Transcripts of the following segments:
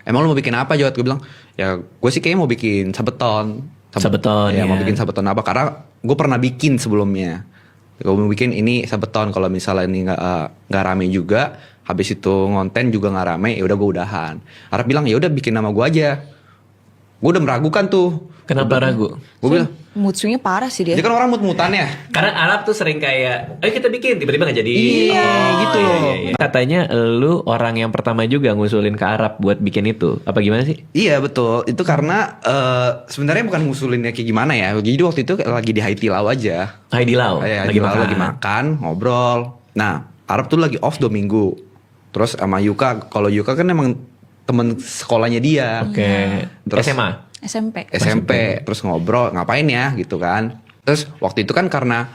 emang lu mau bikin apa Jod? Gue bilang, ya gue sih kayaknya mau bikin sabeton. Sabeton, ya. ya. Mau bikin sabeton apa? Karena gue pernah bikin sebelumnya. Gue mau bikin ini sabeton. Kalau misalnya ini nggak rame juga, habis itu ngonten juga nggak rame, ya udah gue udahan. Arab bilang ya udah bikin nama gue aja. Gue udah meragukan tuh. Kenapa ragu? Gue bilang, Mood swingnya parah sih dia. dia kan orang mut-mutan ya. Karena Arab tuh sering kayak, ayo kita bikin, tiba-tiba gak jadi. Iya, gitu loh. Iya. Katanya lu orang yang pertama juga ngusulin ke Arab buat bikin itu. Apa gimana sih? Iya betul. Itu karena sebenarnya bukan ngusulinnya kayak gimana ya. Jadi waktu itu lagi di Haitilau aja. Haidilau, Lagi makan, ngobrol. Nah, Arab tuh lagi off 2 minggu. Terus sama Yuka, kalau Yuka kan emang temen sekolahnya dia. Oke. Terus SMA? SMP. Terus ngobrol, ngapain ya gitu kan. Terus waktu itu kan karena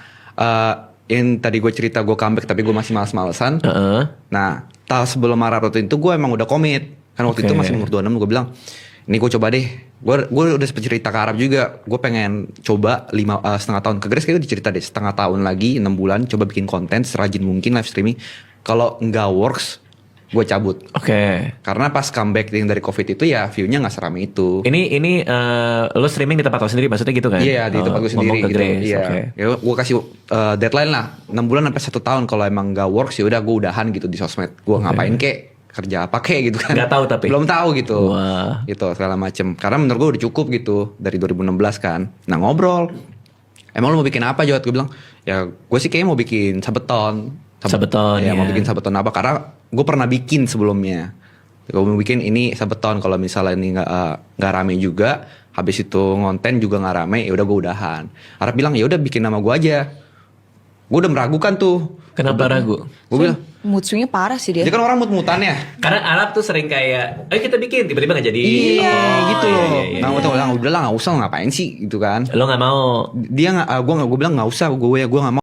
yang tadi gue cerita gue comeback tapi gue masih males-malesan. Nah, sebelum Arab itu gue emang udah komit. Kan waktu itu masih umur 26 gue bilang, ini gue coba deh. Gue udah sempet cerita ke Arab juga. Gue pengen coba 5,5 tahun. Ke Grace kayaknya dicerita deh, 1,5 tahun lagi, 6 bulan. Coba bikin konten serajin mungkin live streaming. Kalau nggak works, gue cabut. Oke. Karena pas comeback yang dari COVID itu ya view-nya nggak serame itu. Ini lu streaming di tempat lo sendiri maksudnya gitu kan? Iya, di tempat gue sendiri ngomong ke gitu. Grace, Iya. oke. Ya gue kasih deadline lah 6 bulan sampai 1 tahun. Kalau emang nggak works ya udah gue udahan gitu di sosmed. Gue ngapain kek, kerja apa kek gitu kan. Nggak tahu tapi. Belum tahu gitu. Wah. Gitu segala macem. Karena menurut gue udah cukup gitu dari 2016 kan. Nah ngobrol. Emang lu mau bikin apa Jod? Gue bilang, ya gue sih kayaknya mau bikin sabeton. Sabeton, ya. ya. Mau bikin sabeton apa? Karena gue pernah bikin sebelumnya. Gue mau bikin ini sabeton. Kalau misalnya ini nggak rame juga, habis itu ngonten juga nggak rame, ya udah gue udahan. Arab bilang ya udah bikin nama gue aja. Gue udah meragukan tuh. Kenapa ragu? Gue bilang, Mood swingnya parah sih dia. dia kan orang mut-mutan ya. Karena Arab tuh sering kayak, ayo kita bikin, tiba-tiba gak jadi. Iya, gitu loh. Iya. Nah, udah lah nggak usah ngapain sih gitu kan. Lo gak mau. Dia gue bilang nggak usah, gue nggak mau.